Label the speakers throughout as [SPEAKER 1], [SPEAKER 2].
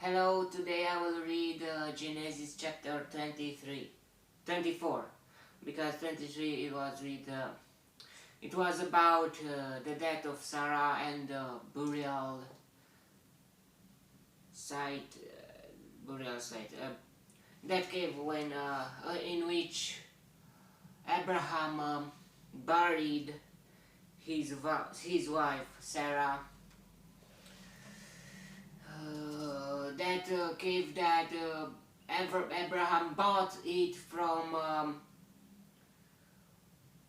[SPEAKER 1] Hello, today I will read Genesis chapter 24, because 23 it was about the death of Sarah and the site, burial site, that cave in which Abraham buried his wife Sarah. That cave that Abraham bought it from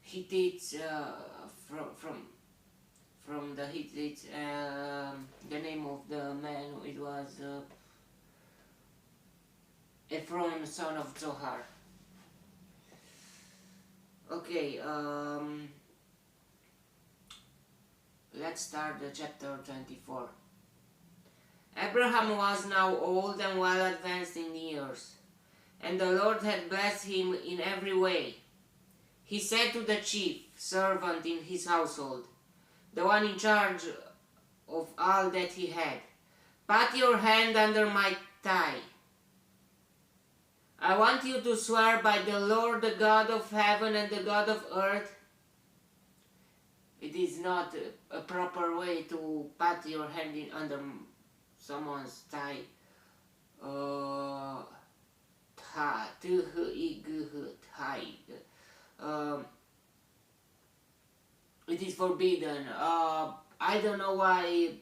[SPEAKER 1] Hittites, from the Hittites. The name of the man, it was Ephron, son of Zohar. Okay, let's start the chapter 24. Abraham was now old and well advanced in years, and the Lord had blessed him in every way. He said to the chief servant in his household, the one in charge of all that he had, "Put your hand under my thigh. I want you to swear by the Lord, the God of heaven and the God of earth." It is not a proper way to put your hand under someone's thigh. It is forbidden. I don't know why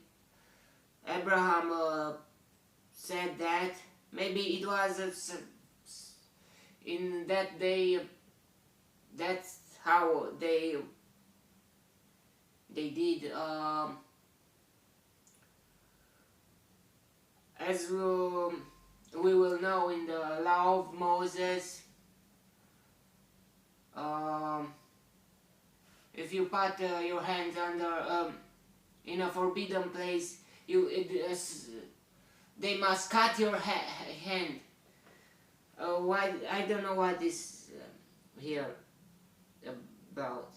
[SPEAKER 1] Abraham said that. Maybe it was in that day. That's how they did. As we will know in the law of Moses, if you put your hands under in a forbidden place, they must cut your hand. Why? I don't know what is here about.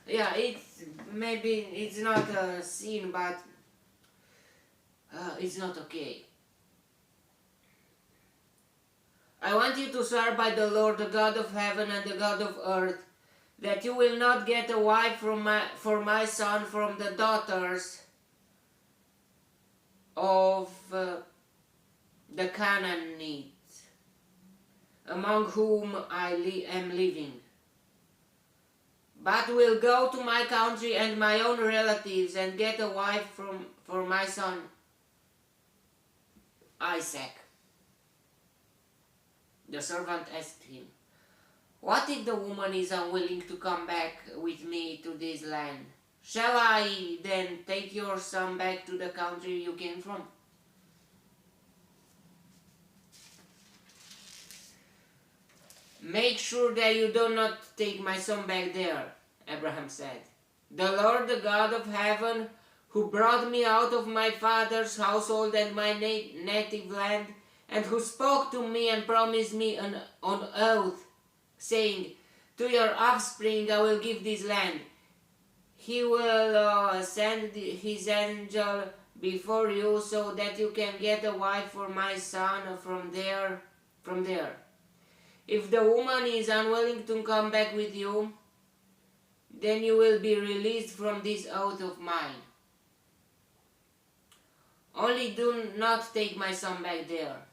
[SPEAKER 1] Yeah, maybe it's not a sin, but it's not okay. I want you to swear by the Lord, the God of heaven and the God of earth, that you will not get a wife for my son from the daughters of the Canaanites, among whom I am living, but will go to my country and my own relatives and get a wife for my son Isaac. The servant asked him, "What if the woman is unwilling to come back with me to this land? Shall I then take your son back to the country you came from?" "Make sure that you do not take my son back there," Abraham said. "The Lord, the God of heaven, who brought me out of my father's household and my native land, and who spoke to me and promised me on oath, saying, 'To your offspring I will give this land.' He will send his angel before you so that you can get a wife for my son from there. If the woman is unwilling to come back with you, then you will be released from this oath of mine. Only do not take my son back there."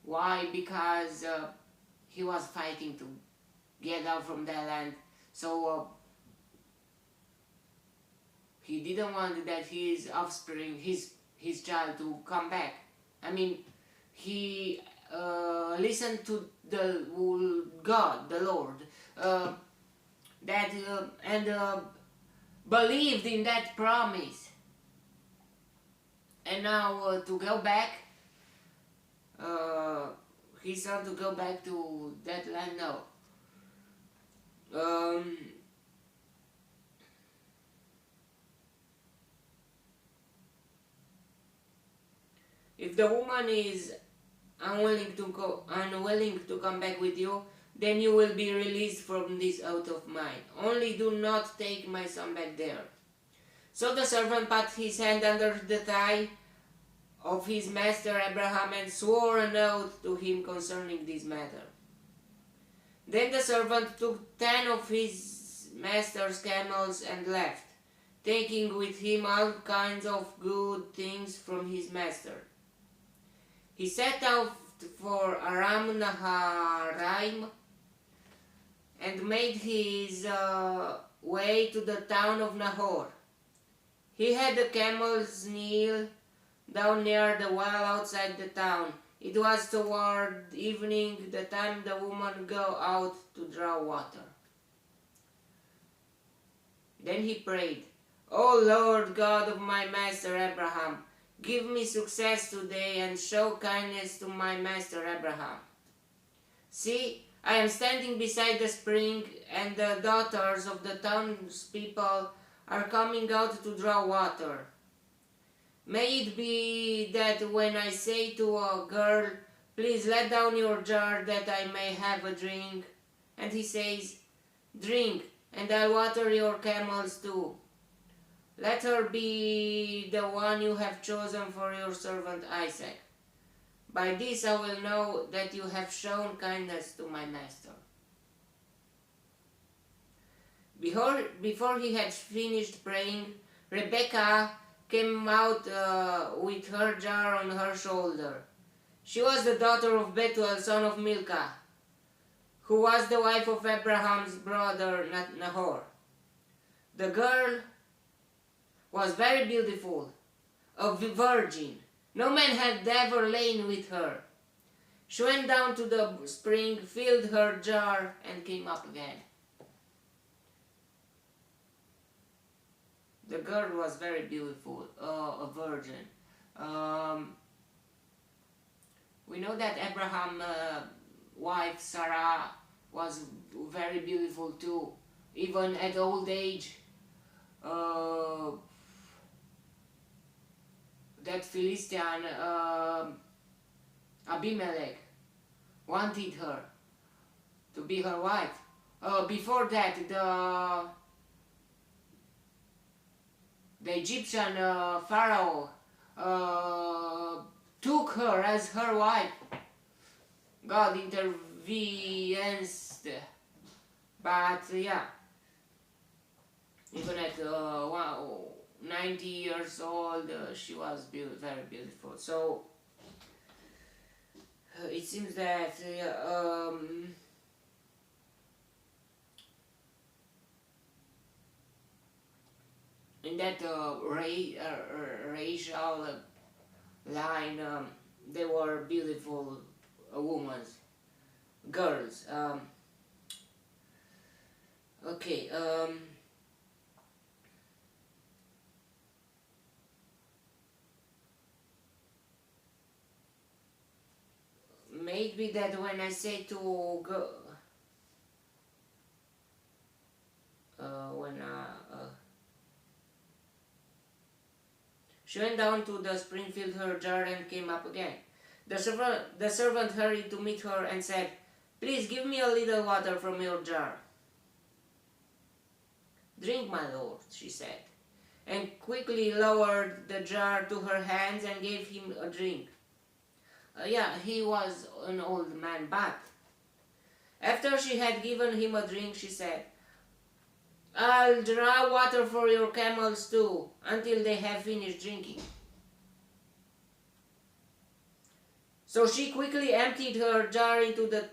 [SPEAKER 1] Why? Because he was fighting to get out from that land, so he didn't want that his offspring, his child, to come back. I mean, he listened to the God, the Lord, and believed in that promise. And now to go back, his son to go back to that land, no. If the woman is unwilling to come back with you, then you will be released from this oath of mine. Only do not take my son back there. So the servant put his hand under the thigh of his master Abraham and swore an oath to him concerning this matter. Then the servant took 10 of his master's camels and left, taking with him all kinds of good things from his master. He set out for Aram Naharaim and made his way to the town of Nahor. He had the camels kneel down near the well outside the town. It was toward evening, the time the woman go out to draw water. Then he prayed, "O Lord God of my master Abraham, give me success today and show kindness to my master Abraham. See, I am standing beside the spring, and the daughters of the townspeople are coming out to draw water. May it be that when I say to a girl, 'Please let down your jar that I may have a drink,' and he says, 'Drink, and I'll water your camels too,' let her be the one you have chosen for your servant Isaac. By this I will know that you have shown kindness to my master." Before he had finished praying, Rebekah came out with her jar on her shoulder. She was the daughter of Bethuel, son of Milcah, who was the wife of Abraham's brother Nahor. The girl was very beautiful, a virgin. No man had ever lain with her. She went down to the spring, filled her jar, and came up again. The girl was very beautiful, a virgin. We know that Abraham's wife Sarah was very beautiful too, even at old age. That Philistine Abimelech wanted her to be her wife. Before that, the Egyptian Pharaoh took her as her wife. God intervenes, but yeah, even at 90 years old, she was very beautiful. So it seems that in that racial line, they were beautiful women, girls. Okay. Maybe that when I say to go, she went down to the spring, filled her jar, and came up again. The servant hurried to meet her and said, "Please give me a little water from your jar." "Drink, my lord," she said, and quickly lowered the jar to her hands and gave him a drink. Yeah, he was an old man, but after she had given him a drink, she said, "I'll draw water for your camels too, until they have finished drinking." So she quickly emptied her jar into the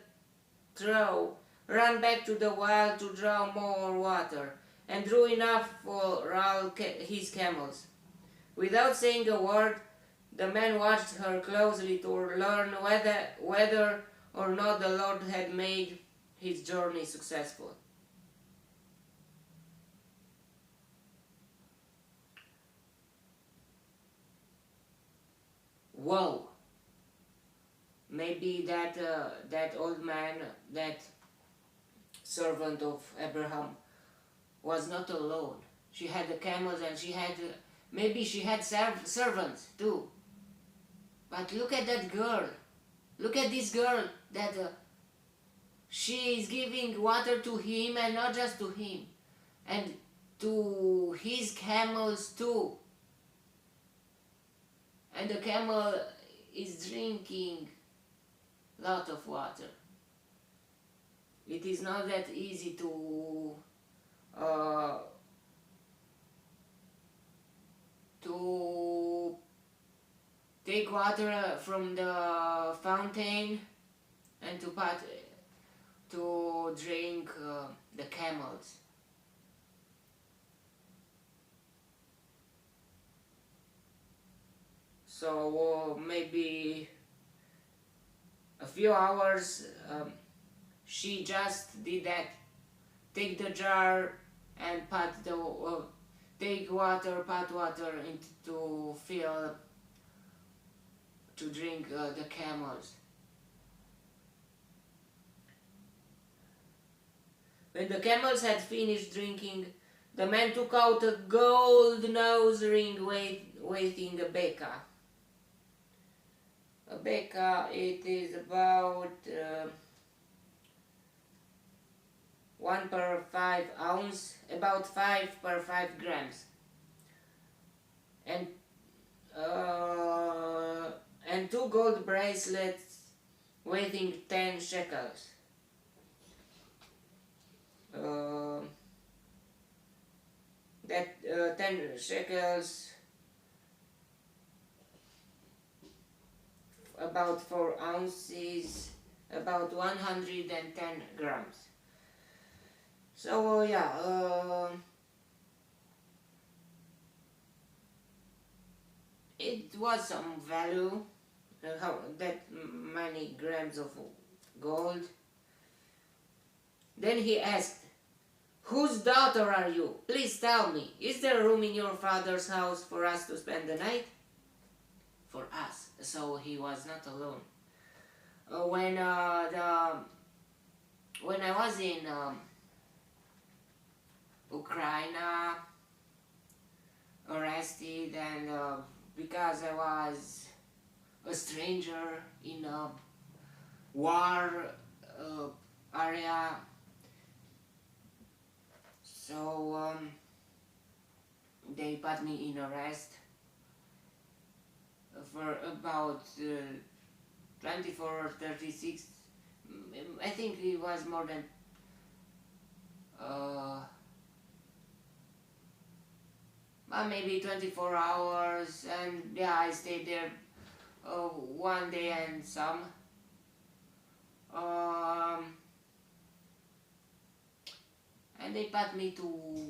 [SPEAKER 1] trough, ran back to the well to draw more water, and drew enough for all his camels. Without saying a word, the man watched her closely to learn whether or not the Lord had made his journey successful. Whoa! Maybe that old man, that servant of Abraham, was not alone. She had the camels, and maybe she had servants too. But look at that girl. Look at this girl that she is giving water to him, and not just to him. And to his camels too. And the camel is drinking lot of water. It is not that easy to take water from the fountain and to drink the camels. So maybe a few hours she just did that. Take the jar and take water, pot water to fill to drink the camels. When the camels had finished drinking, the man took out a gold nose ring weighing a Rebekah. A Rebekah, it is about 1 per 5 ounce, about 5 per 5 grams, and 2 gold bracelets weighing 10 shekels. That 10 shekels, about 4 ounces, about 110 grams. So it was some value, how that many grams of gold. Then he asked, "Whose daughter are you? Please tell me, is there room in your father's house for us to spend the night?" For us, so he was not alone. When I was in Ukraine, arrested, and because I was a stranger in a war area, so they put me in arrest for about 24 or 36, I think it was more than maybe 24 hours, and yeah, I stayed there 1 day and some. And they put me to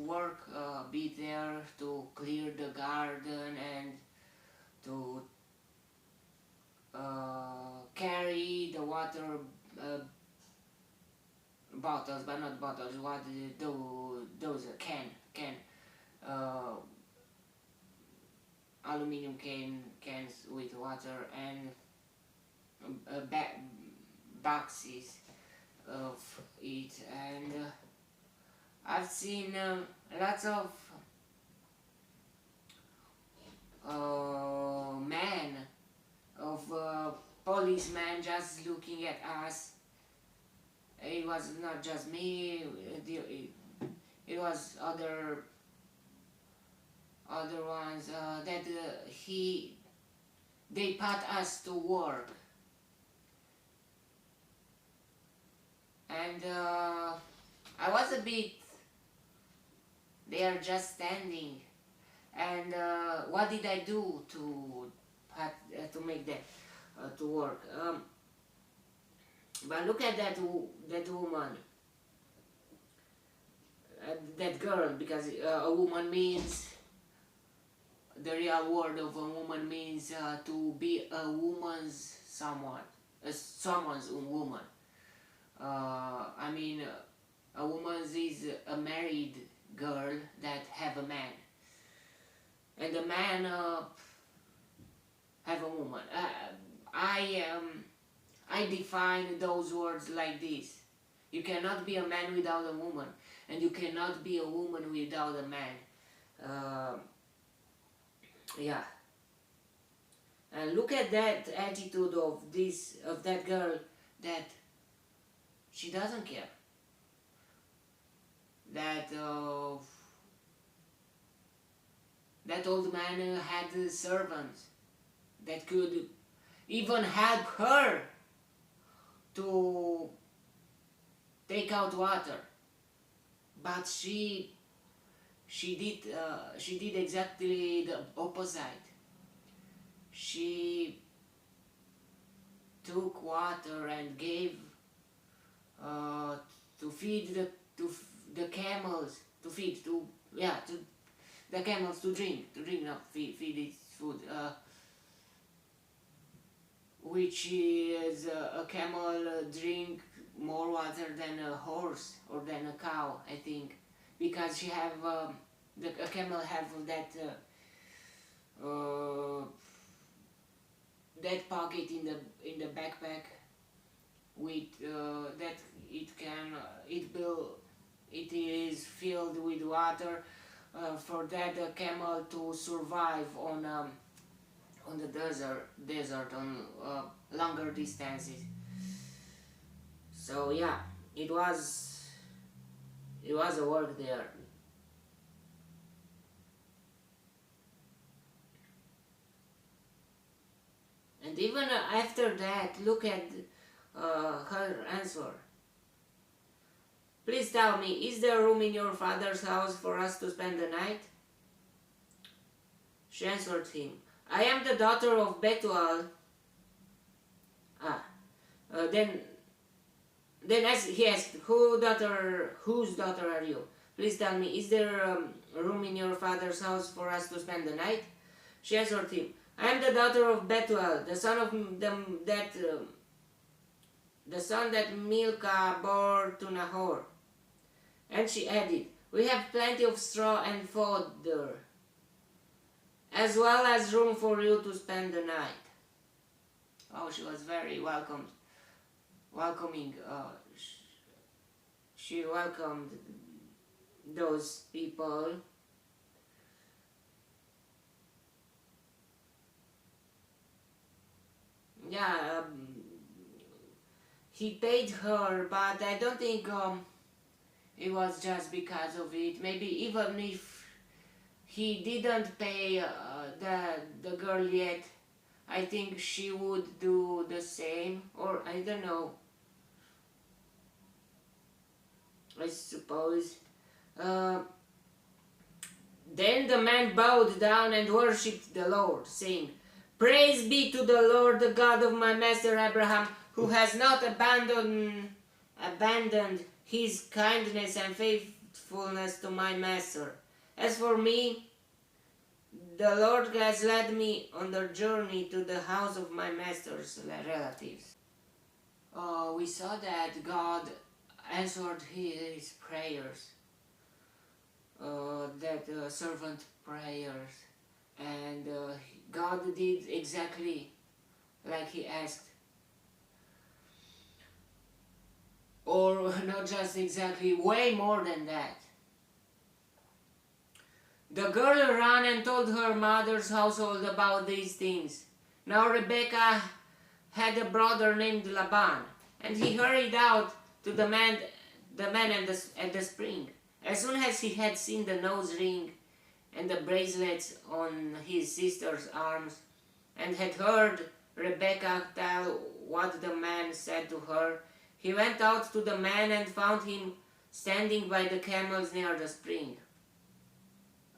[SPEAKER 1] work, be there to clear the garden and to carry the water bottles, but not bottles, what those can aluminum cans with water, and boxes of it. And I've seen lots of policemen just looking at us. It was not just me, it was other ones that they put us to work. And I was a bit, they are just standing, and what did I do to make that to work? But look at that woman, that girl, because a woman means, the real word of a woman means to be a woman's someone's woman. I mean, a woman is a married girl that have a man, and the man have a woman. I define those words like this: you cannot be a man without a woman, and you cannot be a woman without a man. Yeah. And look at that attitude of that girl, that she doesn't care. That that old man had servants that could even help her to take out water, but she did exactly the opposite. She took water and gave to feed the camels, to feed to the camels to drink, not feed its food, which is a camel drink more water than a horse or than a cow, I think, because she have a camel have that pocket in the backpack with that it is filled with water for that camel to survive on the desert on longer distances. So yeah, it was a work there. And even after that, look at her answer. Please tell me, is there room in your father's house for us to spend the night? She answered him, I am the daughter of Bethuel. Then as he asked, whose daughter are you? Please tell me, is there room in your father's house for us to spend the night? She answered him, I am the daughter of Bethuel, the son that Milcah bore to Nahor. And she added, we have plenty of straw and fodder, as well as room for you to spend the night. Oh, she was very welcoming. She welcomed those people. Yeah, he paid her, but I don't think it was just because of it. Maybe even if he didn't pay the girl yet, I think she would do the same, or I don't know. I suppose. Then the man bowed down and worshipped the Lord, saying, Praise be to the Lord, the God of my master Abraham, who has not abandoned his kindness and faithfulness to my master. As for me, the Lord has led me on the journey to the house of my master's relatives. We saw that God answered his prayers, servant prayers, and God did exactly like he asked. Or not just exactly, way more than that. The girl ran and told her mother's household about these things. Now Rebekah had a brother named Laban, and he hurried out to the man at the spring. As soon as he had seen the nose ring and the bracelets on his sister's arms, and had heard Rebekah tell what the man said to her, he went out to the man and found him standing by the camels near the spring.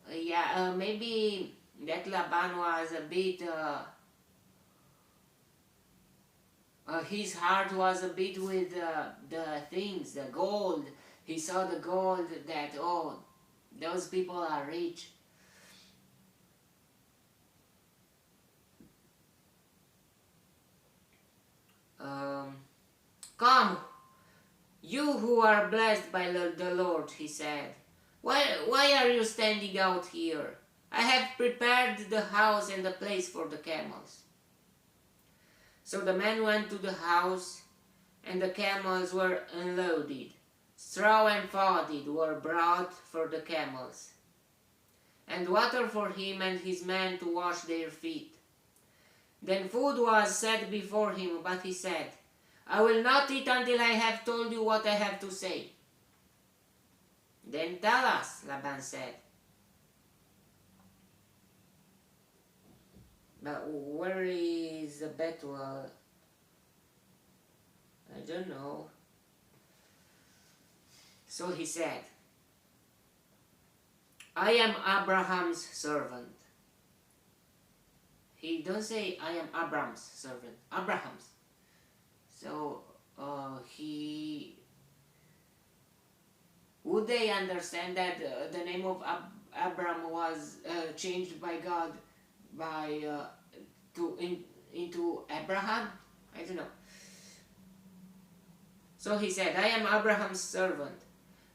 [SPEAKER 1] Maybe that Laban was a bit, his heart was a bit with the things, the gold. He saw the gold that, oh, those people are rich. Come, you who are blessed by the Lord, he said. Why are you standing out here? I have prepared the house and the place for the camels. So the man went to the house, and the camels were unloaded. Straw and fodder were brought for the camels, and water for him and his men to wash their feet. Then food was set before him, but he said, I will not eat until I have told you what I have to say. Then tell us, Laban said. But where is Bethuel? I don't know. So he said, I am Abraham's servant. He don't say I am Abraham's servant. Abraham's. So would they understand that the name of Abraham was changed by God into Abraham? I don't know. So he said, I am Abraham's servant.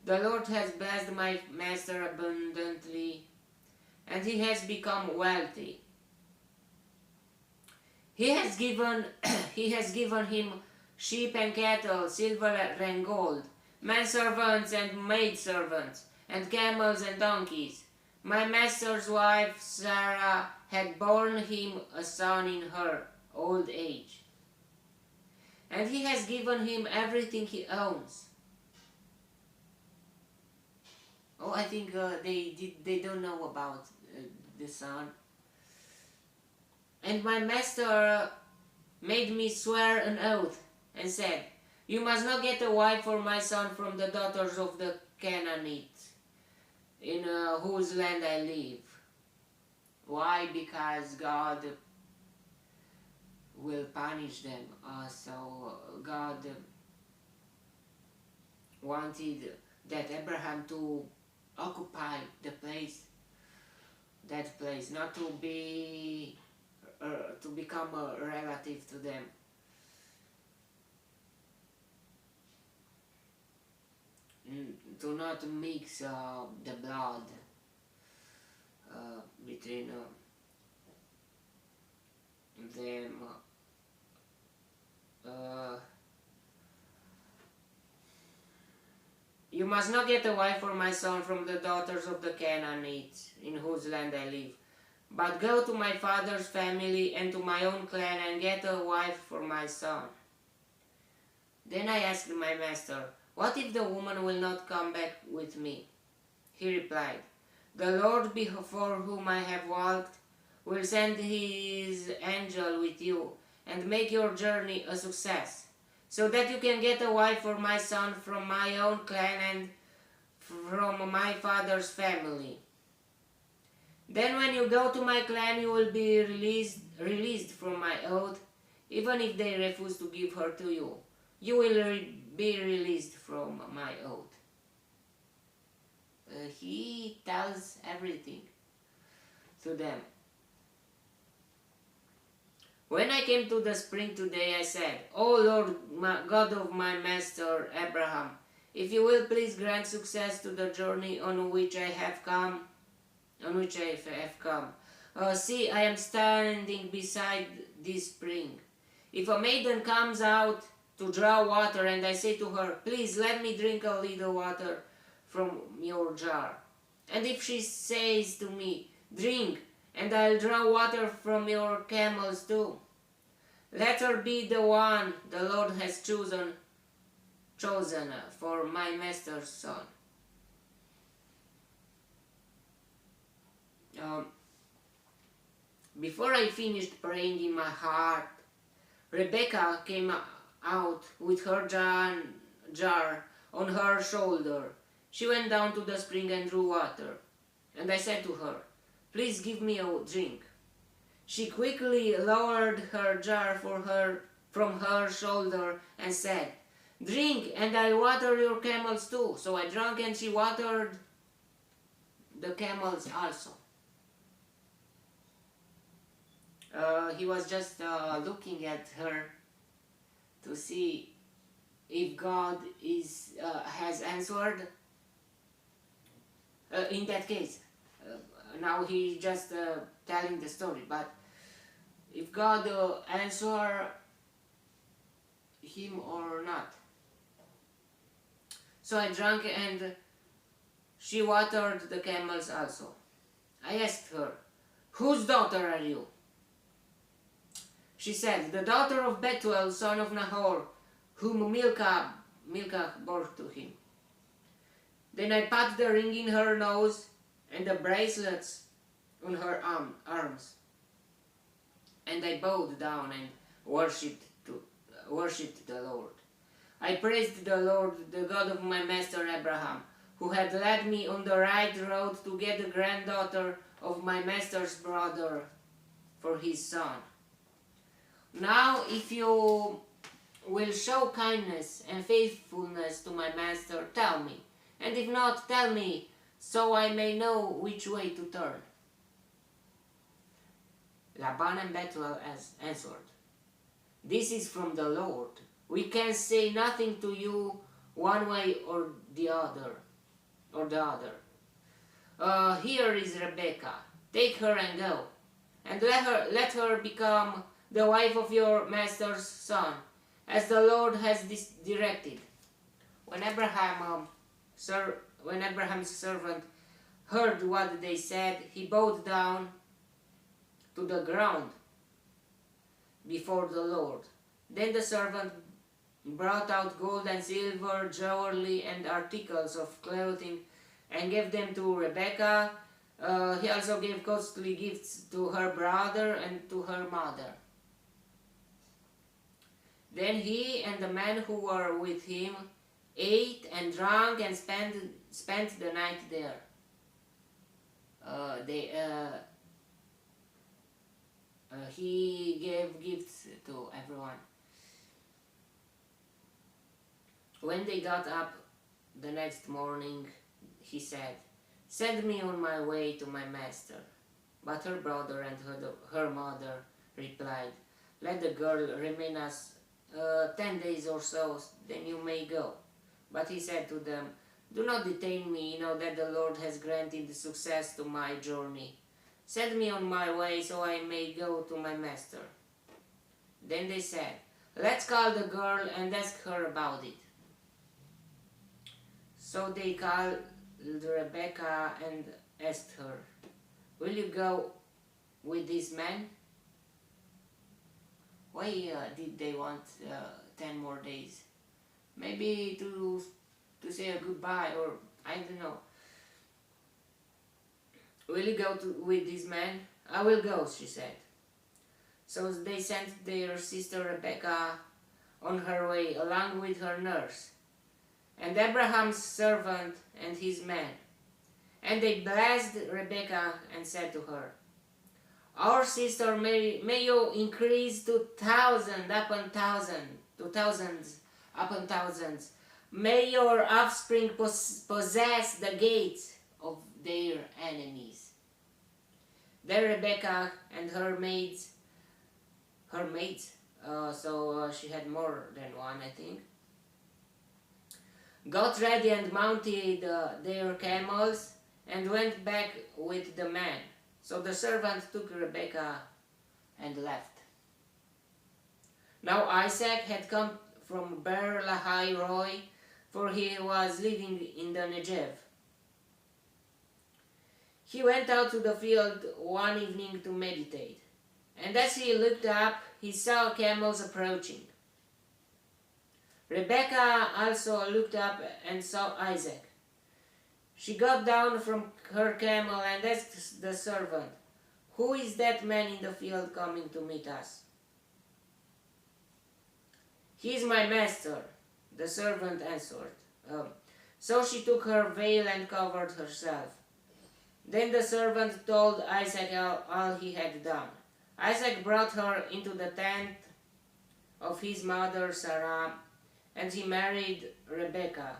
[SPEAKER 1] The Lord has blessed my master abundantly, and he has become wealthy. He has given him sheep and cattle, silver and gold, manservants and maidservants, and camels and donkeys. My master's wife Sarah had borne him a son in her old age, and he has given him everything he owns. Oh, I think they don't know about the son. And my master made me swear an oath and said, you must not get a wife for my son from the daughters of the Canaanites, in whose land I live. Why? Because God will punish them. So God wanted that Abraham to occupy that place, not to become a relative to them. To not mix the blood between them. You must not get a wife for my son from the daughters of the Canaanites, in whose land I live, but go to my father's family and to my own clan and get a wife for my son. Then I asked my master, what if the woman will not come back with me? He replied, the Lord before whom I have walked will send his angel with you and make your journey a success, so that you can get a wife for my son from my own clan and from my father's family. Then when you go to my clan, you will be released from my oath, even if they refuse to give her to you. You will be released from my oath. He tells everything to them. When I came to the spring today, I said, O Lord, God of my master Abraham, if you will please grant success to the journey on which I have come. See, I am standing beside this spring. If a maiden comes out to draw water and I say to her, please let me drink a little water from your jar, and if she says to me, drink, and I'll draw water from your camels too, let her be the one the Lord has chosen for my master's son. Before I finished praying in my heart, Rebekah came out with her jar on her shoulder. She went down to the spring and drew water, and I said to her, please give me a drink. She quickly lowered her jar from her shoulder and said, drink, and I'll water your camels too. So I drank, and she watered the camels also. He was just looking at her to see if God has answered. In that case, now he's just telling the story, but if God answer him or not. So I drank, and she watered the camels also. I asked her, whose daughter are you? She said, the daughter of Bethuel, son of Nahor, whom Milcah bore to him. Then I put the ring in her nose and the bracelets on her arms. and I bowed down and worshipped the Lord. I praised the Lord, the God of my master Abraham, who had led me on the right road to get the granddaughter of my master's brother for his son. Now, if you will show kindness and faithfulness to my master, tell me, and if not, tell me, so I may know which way to turn. Laban and Bethuel answered, "This is from the Lord. We can say nothing to you one way or the other. Here is Rebekah. Take her and go, and let her become the wife of your master's son, as the Lord has directed." When Abraham's servant heard what they said, he bowed down to the ground before the Lord. Then the servant brought out gold and silver, jewelry, and articles of clothing, and gave them to Rebekah. He also gave costly gifts to her brother and to her mother. Then he and the men who were with him ate and drank and spent the night there. He gave gifts to everyone. When they got up the next morning, he said, "Send me on my way to my master." But her brother and her mother replied, "Let the girl remain us 10 days or so, then you may go." But he said to them, "Do not detain me, know that the Lord has granted success to my journey. Send me on my way so I may go to my master." Then they said, "Let's call the girl and ask her about it." So they called Rebekah and asked her, "Will you go with this man?" Why did they want 10 more days? Maybe to say a goodbye, or I don't know. "Will you go with this man?" "I will go," she said. So they sent their sister Rebekah on her way along with her nurse, and Abraham's servant and his men. And they blessed Rebekah and said to her, "Our sister, may you increase to thousands upon thousands. May your offspring possess the gates of their enemies." Then Rebekah and her maids, so she had more than one, I think, got ready and mounted their camels and went back with the man. So the servant took Rebekah and left. Now Isaac had come from Beer Lahai Roi, for he was living in the Negev. He went out to the field one evening to meditate, and as he looked up, he saw camels approaching. Rebekah also looked up and saw Isaac. She got down from her camel and asked the servant, "Who is that man in the field coming to meet us?" "He is my master," the servant answered. So she took her veil and covered herself. Then the servant told Isaac all he had done. Isaac brought her into the tent of his mother Sarah, and he married Rebekah.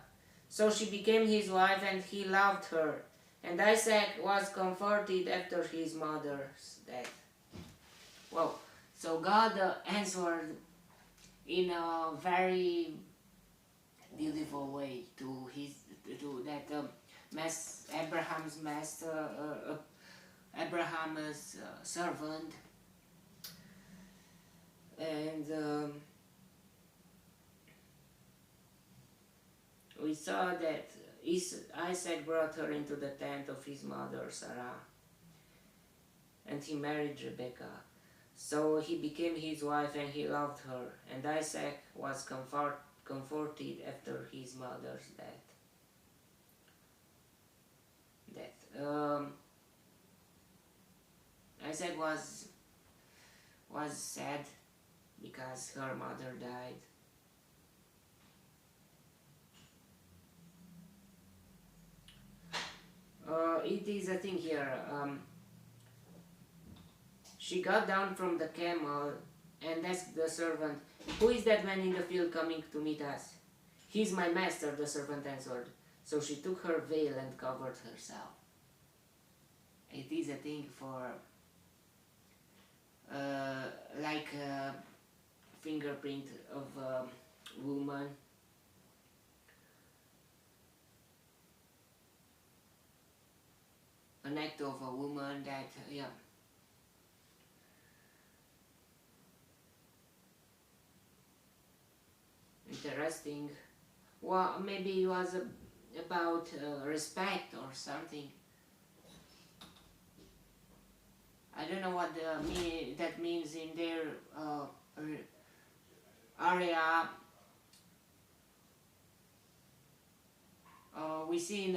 [SPEAKER 1] So she became his wife, and he loved her. And Isaac was comforted after his mother's death. Wow! So God answered in a very beautiful way to Abraham's master, Abraham's servant, and we saw that Isaac brought her into the tent of his mother Sarah, and he married Rebekah. So he became his wife, and he loved her, and Isaac was comforted after his mother's death. Isaac was was sad because her mother died. It is a thing here. She got down from the camel and asked the servant, "Who is that man in the field coming to meet us?" "He's my master," the servant answered. So she took her veil and covered herself. It is a thing for like a fingerprint of a woman. An act of a woman that, yeah. Interesting. Well, maybe it was about respect or something. I don't know what that means in their area. We see in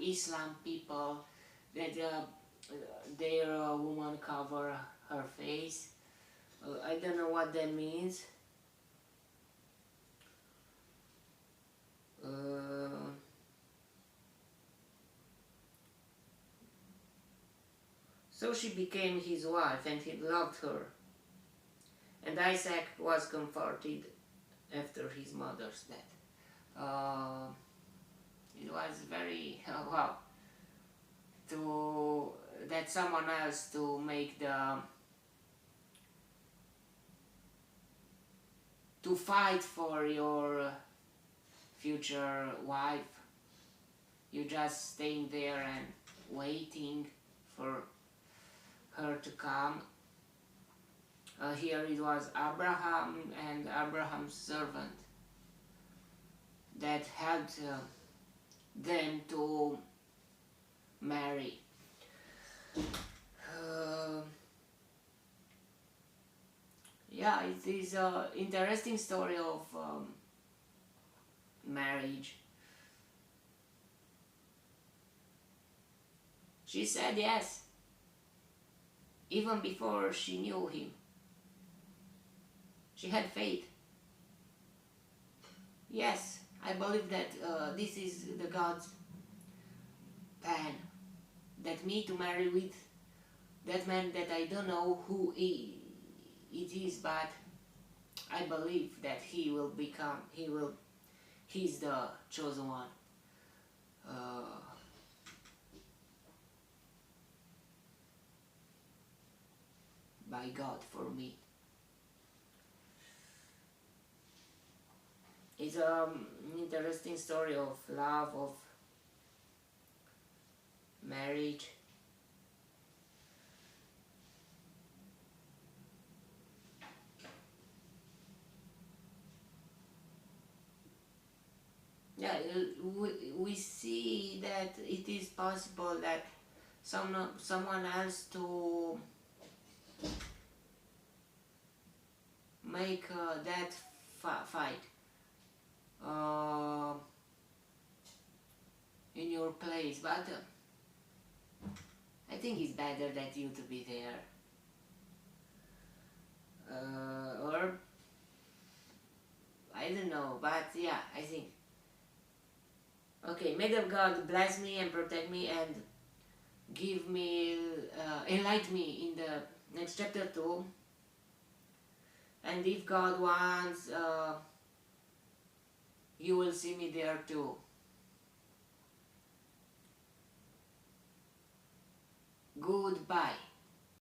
[SPEAKER 1] Islam people that their woman cover her face. I don't know what that means. So she became his wife, and he loved her. And Isaac was comforted after his mother's death. It was very wow to that someone else to make to fight for your future wife. You just staying there and waiting for her to come. Here it was Abraham and Abraham's servant that helped them to marry. Yeah, it is an interesting story of marriage. She said yes, even before she knew him. She had faith. Yes, I believe that this is the God's plan, that me to marry with that man that I don't know who it is, but I believe that he's the chosen one. By God for me. It's an interesting story of love, of marriage. Yeah, we see that it is possible that someone else to make that fight in your place, but I think it's better that you to be there, or I don't know, but yeah, I think. Okay, may the God bless me and protect me and give me, enlighten me in the next chapter too. And if God wants, you will see me there too. Goodbye.